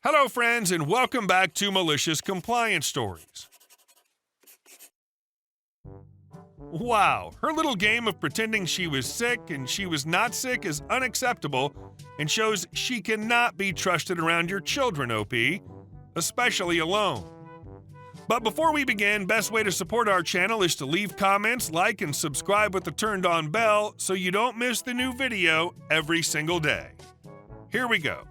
Hello, friends, and welcome back to Malicious Compliance Stories. Wow, her little game of pretending she was sick and she was not sick is unacceptable and shows she cannot be trusted around your children, OP, especially alone. But before we begin, best way to support our channel is to leave comments, like, and subscribe with the turned-on bell so you don't miss the new video every single day. Here we go.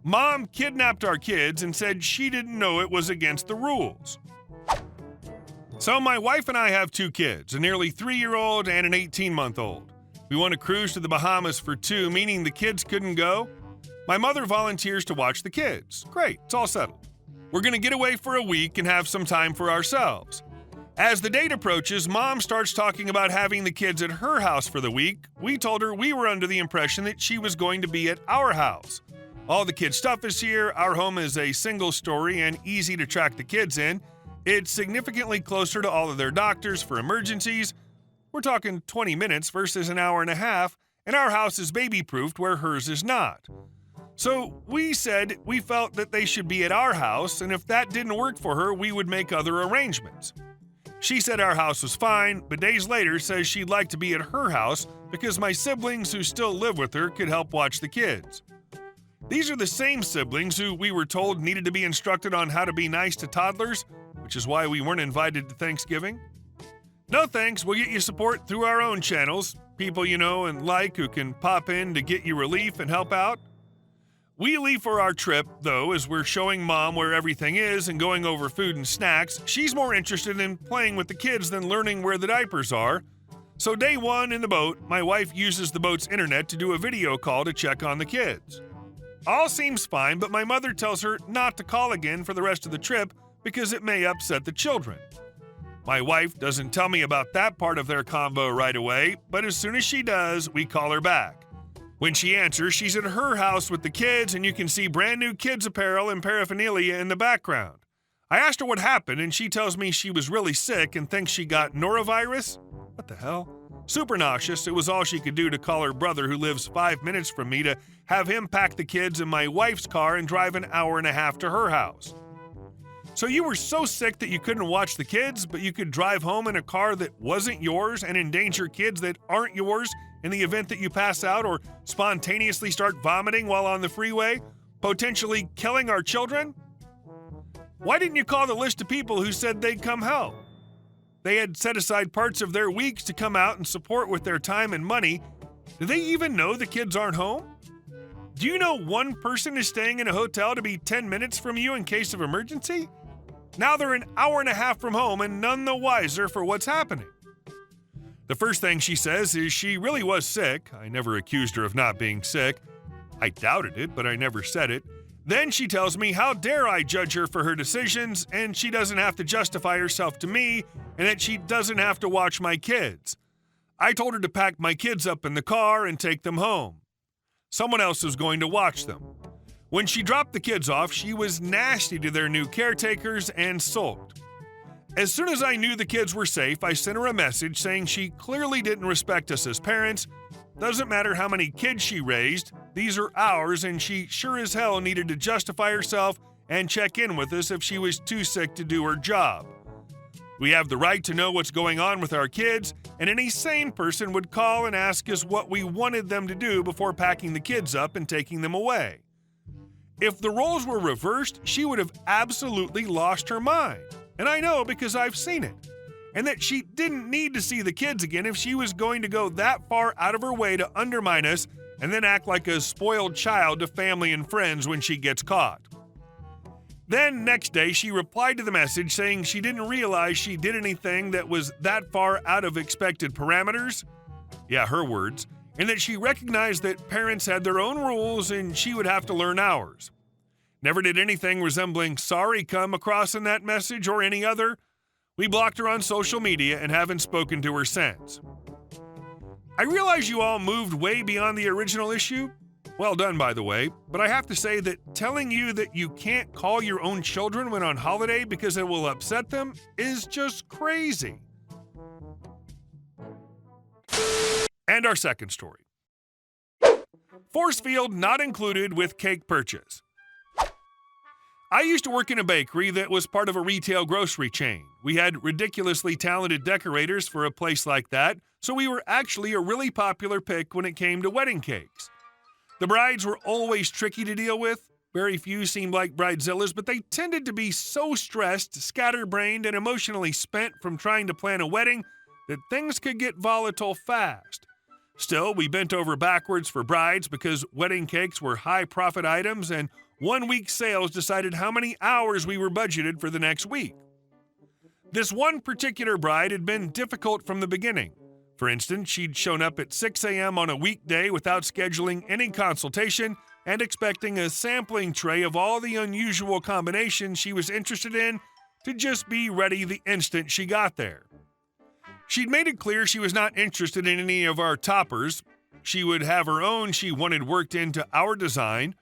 Mom kidnapped our kids and said she didn't know it was against the rules. So my wife and I have two kids, a nearly 3-year-old and an 18-month-old. We want to cruise to the Bahamas for 2, meaning the kids couldn't go. My mother volunteers to watch the kids. Great, it's all settled. We're going to get away for a week and have some time for ourselves. As the date approaches, Mom starts talking about having the kids at her house for the week. We told her we were under the impression that she was going to be at our house. All the kids' stuff is here. Our home is a single story and easy to track the kids in. It's significantly closer to all of their doctors for emergencies. We're talking 20 minutes versus an hour and a half, and our house is baby-proofed where hers is not. So we said we felt that they should be at our house, and if that didn't work for her, we would make other arrangements. She said our house was fine, but days later says she'd like to be at her house because my siblings who still live with her could help watch the kids. These are the same siblings who we were told needed to be instructed on how to be nice to toddlers, which is why we weren't invited to Thanksgiving. No thanks, we'll get you support through our own channels, people you know and like who can pop in to get you relief and help out. We leave for our trip, though, as we're showing Mom where everything is and going over food and snacks. She's more interested in playing with the kids than learning where the diapers are. So day 1 in the boat, my wife uses the boat's internet to do a video call to check on the kids. All seems fine, but my mother tells her not to call again for the rest of the trip because it may upset the children. My wife doesn't tell me about that part of their convo right away, but as soon as she does, we call her back. When she answers, she's at her house with the kids, and you can see brand new kids' apparel and paraphernalia in the background. I asked her what happened, and she tells me she was really sick and thinks she got norovirus. What the hell? Super nauseous. It was all she could do to call her brother, who lives 5 minutes from me, to have him pack the kids in my wife's car and drive an hour and a half to her house. So you were so sick that you couldn't watch the kids, but you could drive home in a car that wasn't yours and endanger kids that aren't yours in the event that you pass out or spontaneously start vomiting while on the freeway, potentially killing our children? Why didn't you call the list of people who said they'd come help? They had set aside parts of their weeks to come out and support with their time and money. Do they even know the kids aren't home? Do you know one person is staying in a hotel to be 10 minutes from you in case of emergency? Now they're an hour and a half from home and none the wiser for what's happening. The first thing she says is she really was sick. I never accused her of not being sick. I doubted it, but I never said it. Then she tells me how dare I judge her for her decisions, and she doesn't have to justify herself to me, and that she doesn't have to watch my kids. I told her to pack my kids up in the car and take them home. Someone else was going to watch them. When she dropped the kids off, she was nasty to their new caretakers and sulked. As soon as I knew the kids were safe, I sent her a message saying she clearly didn't respect us as parents. Doesn't matter how many kids she raised, these are ours, and she sure as hell needed to justify herself and check in with us if she was too sick to do her job. We have the right to know what's going on with our kids, and any sane person would call and ask us what we wanted them to do before packing the kids up and taking them away. If the roles were reversed, she would have absolutely lost her mind. And I know because I've seen it. And that she didn't need to see the kids again if she was going to go that far out of her way to undermine us and then act like a spoiled child to family and friends when she gets caught. Then, next day, she replied to the message saying she didn't realize she did anything that was that far out of expected parameters. Yeah, her words. And that she recognized that parents had their own rules and she would have to learn ours. Never did anything resembling sorry come across in that message or any other. We blocked her on social media and haven't spoken to her since. I realize you all moved way beyond the original issue. Well done, by the way, but I have to say that telling you that you can't call your own children when on holiday because it will upset them is just crazy. And our second story. Force field not included with cake purchase. I used to work in a bakery that was part of a retail grocery chain. We had ridiculously talented decorators for a place like that, so we were actually a really popular pick when it came to wedding cakes. The brides were always tricky to deal with. Very few seemed like bridezillas, but they tended to be so stressed, scatterbrained, and emotionally spent from trying to plan a wedding that things could get volatile fast. Still, we bent over backwards for brides because wedding cakes were high-profit items, and 1 week's sales decided how many hours we were budgeted for the next week. This one particular bride had been difficult from the beginning. For instance, she'd shown up at 6 a.m. on a weekday without scheduling any consultation and expecting a sampling tray of all the unusual combinations she was interested in to just be ready the instant she got there. She'd made it clear she was not interested in any of our toppers. She would have her own she wanted worked into our design.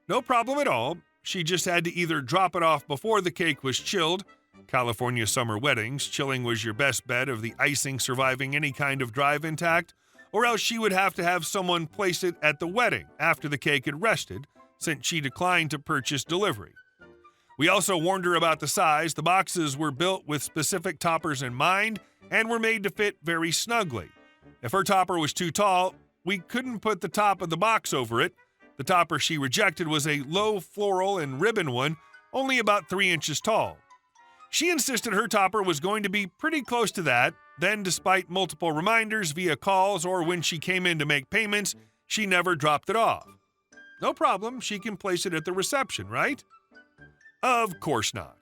No problem at all. She just had to either drop it off before the cake was chilled. California summer weddings, chilling was your best bet of the icing surviving any kind of drive intact, or else she would have to have someone place it at the wedding after the cake had rested, since she declined to purchase delivery. We also warned her about the size. The boxes were built with specific toppers in mind and were made to fit very snugly. If her topper was too tall, we couldn't put the top of the box over it. The topper she rejected was a low floral and ribbon one, only about 3 inches tall. She insisted her topper was going to be pretty close to that. Then, despite multiple reminders via calls or when she came in to make payments, she never dropped it off. No problem, she can place it at the reception, right? Of course not.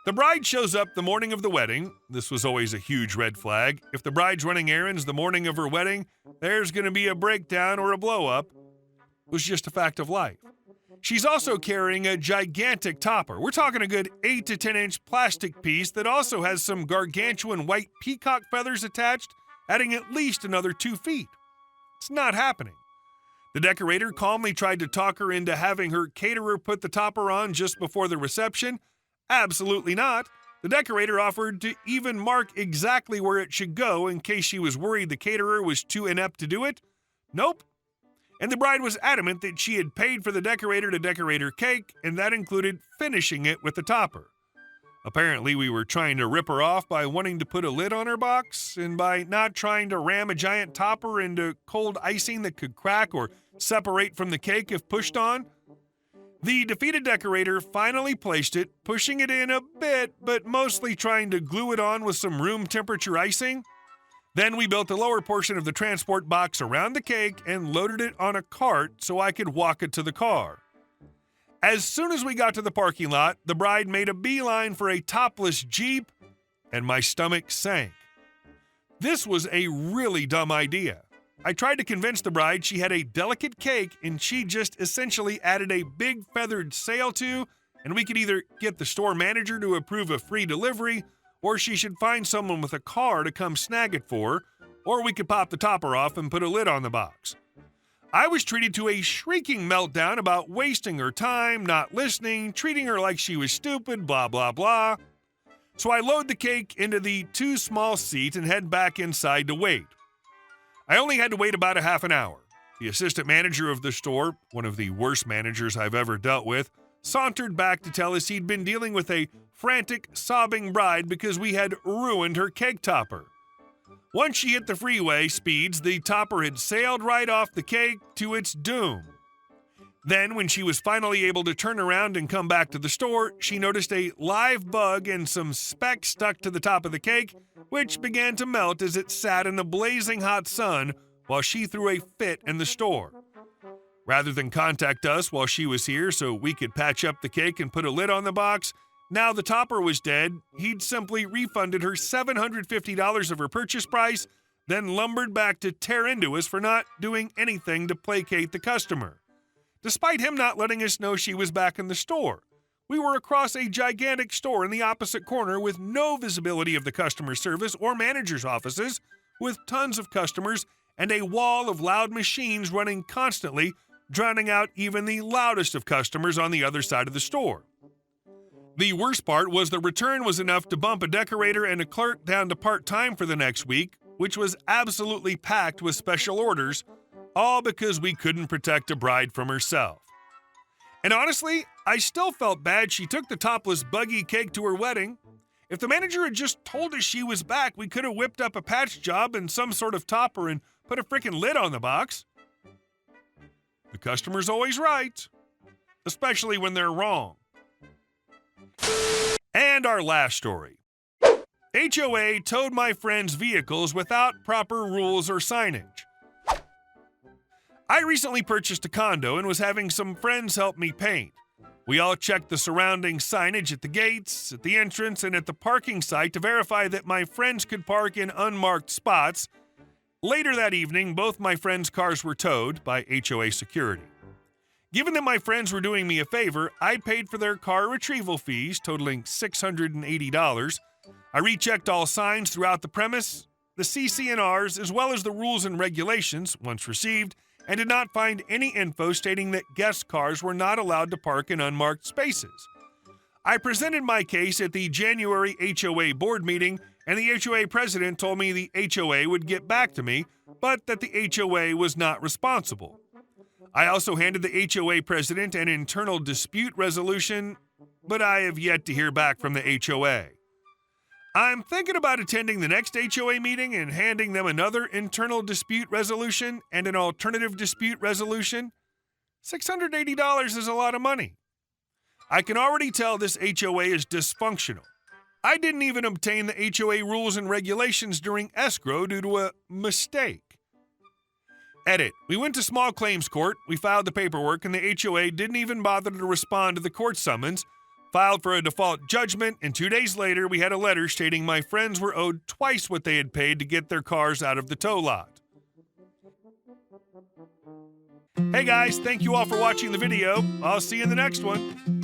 The bride shows up the morning of the wedding. This was always a huge red flag. If the bride's running errands the morning of her wedding, there's going to be a breakdown or a blow-up. It was just a fact of life. She's also carrying a gigantic topper. We're talking a good 8 to 10 inch plastic piece that also has some gargantuan white peacock feathers attached, adding at least another 2 feet. It's not happening. The decorator calmly tried to talk her into having her caterer put the topper on just before the reception. Absolutely not. The decorator offered to even mark exactly where it should go in case she was worried the caterer was too inept to do it. Nope. And the bride was adamant that she had paid for the decorator to decorate her cake, and that included finishing it with the topper. Apparently, we were trying to rip her off by wanting to put a lid on her box, and by not trying to ram a giant topper into cold icing that could crack or separate from the cake if pushed on. The defeated decorator finally placed it, pushing it in a bit, but mostly trying to glue it on with some room temperature icing. Then we built the lower portion of the transport box around the cake and loaded it on a cart so I could walk it to the car. As soon as we got to the parking lot, the bride made a beeline for a topless Jeep, and my stomach sank. This was a really dumb idea. I tried to convince the bride she had a delicate cake and she just essentially added a big feathered sail to, and we could either get the store manager to approve a free delivery, or she should find someone with a car to come snag it for her, or we could pop the topper off and put a lid on the box. I was treated to a shrieking meltdown about wasting her time, not listening, treating her like she was stupid, blah, blah, blah. So I load the cake into the too small seat and head back inside to wait. I only had to wait about a half an hour. The assistant manager of the store, one of the worst managers I've ever dealt with, sauntered back to tell us he'd been dealing with a frantic, sobbing bride because we had ruined her cake topper. Once she hit the freeway speeds, the topper had sailed right off the cake to its doom. Then, when she was finally able to turn around and come back to the store, she noticed a live bug and some specks stuck to the top of the cake, which began to melt as it sat in the blazing hot sun while she threw a fit in the store. Rather than contact us while she was here so we could patch up the cake and put a lid on the box, now the topper was dead, he'd simply refunded her $750 of her purchase price, then lumbered back to tear into us for not doing anything to placate the customer. Despite him not letting us know she was back in the store. We were across a gigantic store in the opposite corner with no visibility of the customer service or manager's offices, with tons of customers and a wall of loud machines running constantly, drowning out even the loudest of customers on the other side of the store. The worst part was the return was enough to bump a decorator and a clerk down to part-time for the next week, which was absolutely packed with special orders, all because we couldn't protect a bride from herself. And honestly, I still felt bad she took the topless buggy cake to her wedding. If the manager had just told us she was back, we could have whipped up a patch job and some sort of topper and put a frickin' lid on the box. The customer's always right, especially when they're wrong. And our last story. HOA towed my friend's vehicles without proper rules or signage. I recently purchased a condo and was having some friends help me paint. We all checked the surrounding signage at the gates, at the entrance, and at the parking site to verify that my friends could park in unmarked spots. Later that evening, both my friends' cars were towed by HOA security. Given that my friends were doing me a favor, I paid for their car retrieval fees, totaling $680. I rechecked all signs throughout the premise, the CC&Rs, as well as the rules and regulations once received, and did not find any info stating that guest cars were not allowed to park in unmarked spaces. I presented my case at the January HOA board meeting, and the HOA president told me the HOA would get back to me, but that the HOA was not responsible. I also handed the HOA president an internal dispute resolution, but I have yet to hear back from the HOA. I'm thinking about attending the next HOA meeting and handing them another internal dispute resolution and an alternative dispute resolution. $680 is a lot of money. I can already tell this HOA is dysfunctional. I didn't even obtain the HOA rules and regulations during escrow due to a mistake. Edit. We went to small claims court, we filed the paperwork, and the HOA didn't even bother to respond to the court summons, filed for a default judgment, and 2 days later we had a letter stating my friends were owed twice what they had paid to get their cars out of the tow lot. Hey guys, thank you all for watching the video. I'll see you in the next one.